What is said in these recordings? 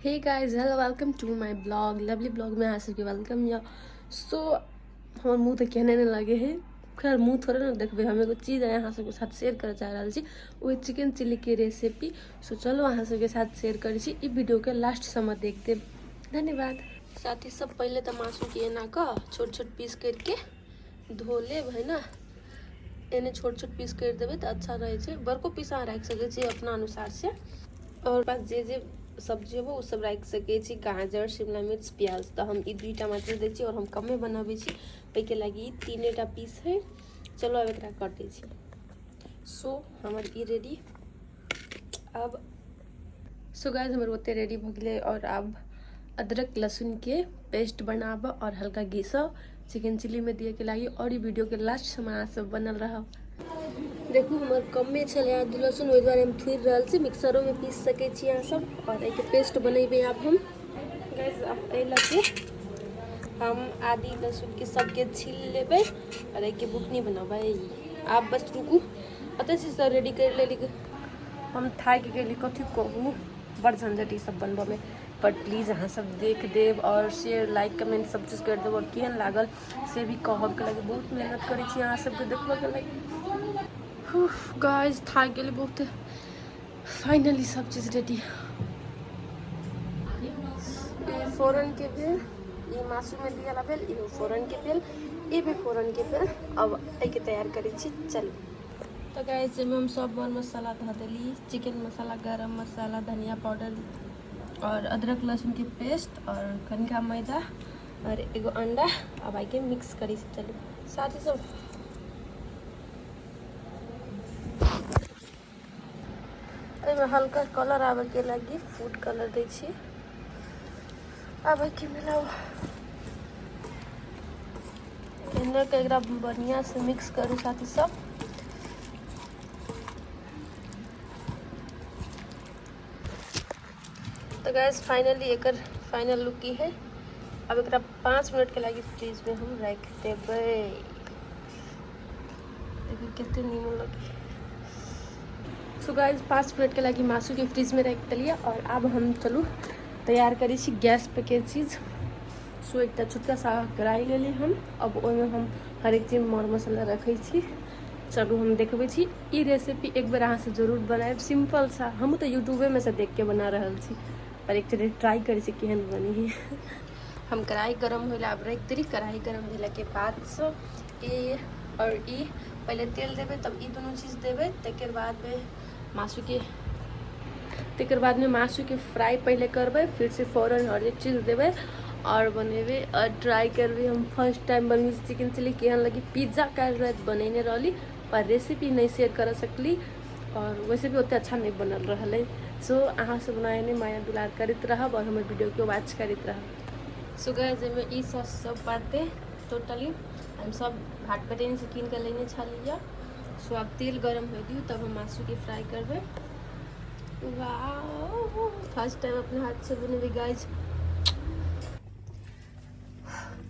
Hey guys, hello, welcome to my blog lovely blog में अहाँ सबके वेलकम या सो हमार मुँह तो कहने नहीं लगे है। खैर मुँह थोड़े ना देखबे, हम एगो चीज़ अहाँ सबके साथ शेयर करे चाह रहा छी, वो चिकन चिल्ली के रेसिपी। सो चलो अहाँ सबके साथ शेयर करी छी, ई वीडियो के लास्ट समय देखते। धन्यवाद। साथी सब पहले तो मासू के एना का छोट छोट पीस करके धो लेब है ना। एने छोट छोट पीस कर देवे तो अच्छा रहे छे। बड़को पीस अहाँ रख सके छी अपना अनुसार से। और पास जे सब्जी हो वो सब रख सके छी, गाजर, शिमला मिर्च, प्याज। तो हम ई 2 टमाटर दे छी और हम कमे बनाबे छी, के लगी 3टा पीस है। चलो अब एकरा काटे छी। सो हमर ई रेडी। अब सो गाइस हमर ओते रेडी भ गेलै और अब अदरक लहसुन के पेस्ट बनाब और हल्का घीस चिकन चिल्ली में दिए के लगी। और ई वीडियो के लास्ट समय सब बनल रहा। देखू हमर कमे छले आदि लहसुन, ओहि द्वारे हम थुड़ रहल छी। मिक्सरो में पीस सके छी अहाँ सब और एक पेस्ट बनेबे। अब हम गाइस अब ए लगे हम आदि लहसुन के सबके छील लेबे और एक बुकनी बनाबे। आप बस रुकू, पता छी सर रेडी कर ले। हम थाक गेली, कथी कहू, बड़ झंझट ई सब बनबे में। पर प्लीज अहाँ सब देख देव और शेयर लाइक कमेंट सब चीज कर देव और केहन लागल से भी कहब के लगे। बहुत मेहनत करे छी अहाँ सबके देखबे के लगे। गाइस थाक गेली बहुत। फाइनली सब चीज रेडी। फोरन के भेल, ई मासू में दिया भेल, ई फोरन के भेल, ई भी फोरन के भेल। अब एके तैयार करै छी, चल। तो गाइस में हम सब मर मसाला धो देली, चिकन मसाला, गरम मसाला, धनिया पाउडर और अदरक लहसुन के पेस्ट और कनिका मैदा और एगो अंडा। अब आके मिक्स करी से चलू साथ ही सब। में हल्का कलर आवे के लगी फूड कलर दे छी। अब के मिलाओ एने के एकरा बढ़िया से मिक्स करू साथी सब। तो गैस फाइनली एकर फाइनल लुक की है। अब एकरा 5 मिनट के लगी फ्रीज में हम रख देबे। देखिए कितने नीमन लगे। सो गाइस 5 मिनट के लगी मासू के फ्रीज में रख दिलिए और अब हम चलू तैयार करी छी गैस पे के चीज़। सो एक छोटका सा कढ़ाई ले ली हम। अब ओमे हम हर एक चीज मर मसाला रखे छी। चलू हम देखबे छी ई रेसिपी एक बार अहाँ से जरूर बनाएब। सिंपल सा, हम तो यूट्यूबे में से देख के बना रहल छी, पर एक चीज ट्राई करी छी केहन बनी है। हम कढ़ाई गरम होला अब रख दी। कढ़ाई गरम होला के बाद से ई और ई पहले तेल देवे, तब ई दोनों चीज़ देवे। तेकर बाद में मासू के फ्राई पहले करबे, फिर से फौरन और एक चीज़ देवे और बनेबे और ट्राई करबे। हम फर्स्ट टाइम बनबे चिकन चिल्ली, केहन लगी। पिज्ज़ा का बनेने रही पर रेसिपी नहीं शेयर कर सकली और वैसे भी उतना अच्छा नहीं बनल रहा है। सो अहाँ सब बनाने माया दुलार करते रहब और हमारे वीडियो के वॉच करते रहब। सो गाइस में ई सॉस सब बातें टोटली हम सब भाट कटेन से कीन कर लेने छलिए। सो अब तेल गरम हो दी तब हम मासू के फ्राई करबे। वाह, फर्स्ट टाइम अपने हाथ से बनेबे गाइस।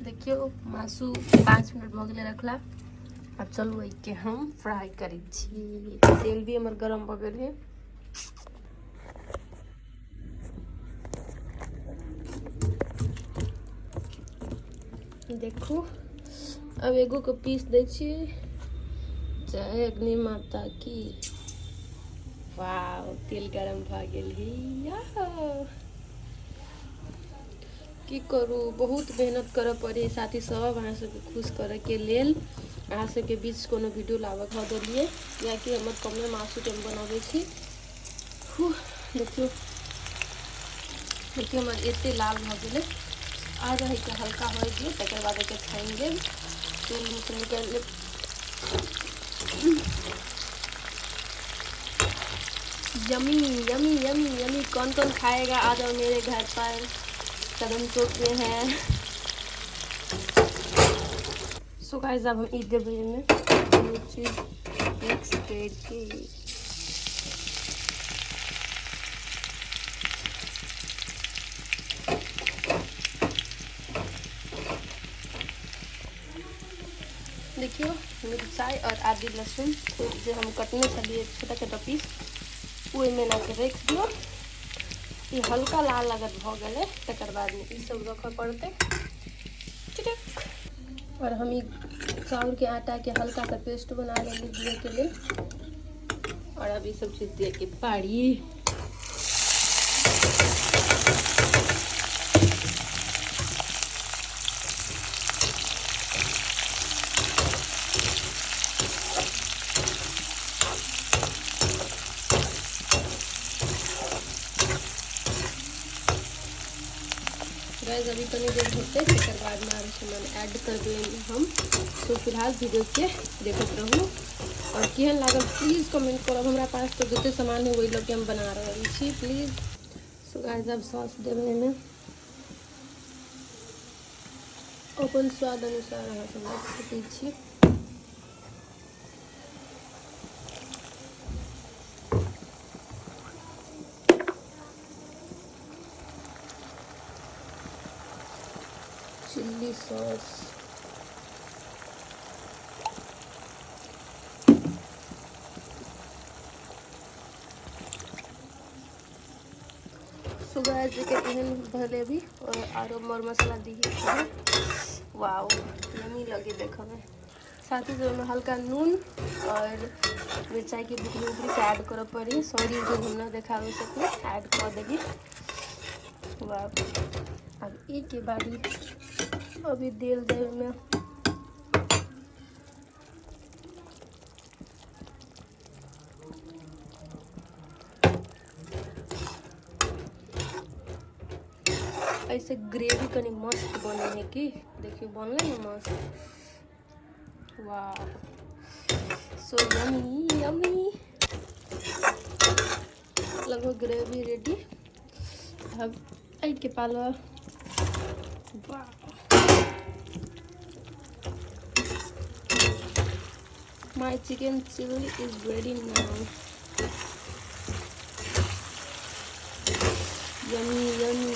देखियो मासू 5 मिनट भ गेले रखला। अब चलू के हम फ्राई करी छी। तेल भी हमार गरम भ गेल है। देखू अब एगो को पीस दे छी। जय अग्नि माता की। वाह, तेल गरम भ गेल है। की करू, बहुत मेहनत करे पड़े साथी सब अहाँ सबके खुश करे के लेल। अहाँ सबके बीच कोनो वीडियो लाबे भ देलिए या कि हमर कमे मासू के बनाबे छी। देखियो हमर एते लाल भ गेले। आ रही के हल्का हो दिए, तकर बाद के खाएंगे। तेल में से निकाल ले। Yummy yummy yummy yummy. कौन कौन खाएगा आ जाओ मेरे घर पर, कदम चौक में है। सो गाइस अब हम ई देबे में चीज मिक्स करके। देखियो मिर्चाई और आदि लहसुन जो हम कटने चलिए छोटा छोटा पीस, वो में ना के रख दियो। ये हल्का लाल लगत भ गए तकर बाद में ई सब रख पड़ते। और हम चाउर के आटा के हल्का सा पेस्ट बना लेंगे दिए के लिए। और अब ये सब चीज दे के पारी गैस अभी तनी देर होते तकर बाद में आर सामान ऐड कर देंगे हम। तो फिलहाल वीडियो के देखते रहूँ और केहन लागल प्लीज़ कमेंट करब। हमारा पास तो जितने सामान है वही लोग हम बना रहे छी प्लीज़। सो गाइस अब सॉस देवे में अपन स्वाद अनुसार अहाँ सब रख सकै छी। चिल्ली सॉस सुगर के एहन भले भी और आरो मर मसाला दी है। वाओ यम्मी लगे देखे में। साथ ही में हल्का नून और मिर्चाई की बुकनी उपरी से ऐड कर पड़ी। सॉरी जो हम ना देखा सके ऐड कर देगी। वाह अब एक के बारी अभी तेल दे में ऐसे ग्रेवी कनी मस्त बने है कि देखिए बनले ना मस्त। वाह सो यम्मी यम्मी। लगभग ग्रेवी रेडी। अब ऐड के पालो। वाह my chicken chili is ready now. Yummy yummy.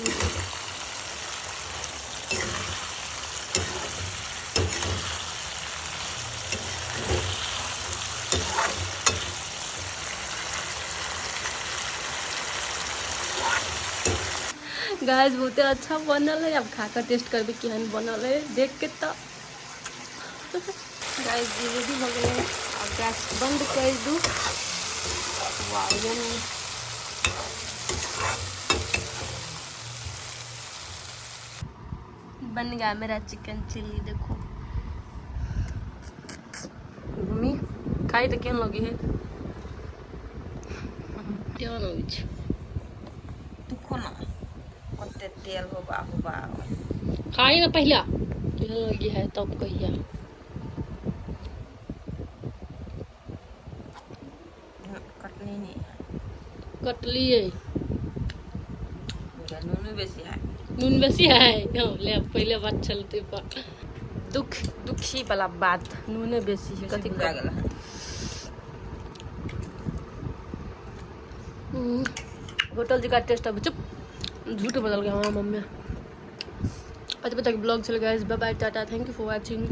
Guys बहुत अच्छा बनल है। अब खाकर टेस्ट करबे केहन बनल है देख के। तो गाइस रेडी हो गए। अब गैस बंद कर दूँ। वाह यम्मी। बन गया मेरा चिकन चिल्ली। देखो मम्मी खाई तो केहन लगी है। केहन लगी छै तू खो ना कते तेल हो बाबू खाई ना पहला केहन लगी है तब कहिया। कटनी नहीं कटली है नून बेसी है। नून बेसी है ले पहले बात चलते पर दुखी वाला बात नूने बेसी है। कथी बुझा गेल होटल जी का टेस्ट अब चुप झूठ बदल गया हमारा मम्मी। अच्छा बच्चा ब्लॉग चल गया। Bye bye tata. Thank you for watching.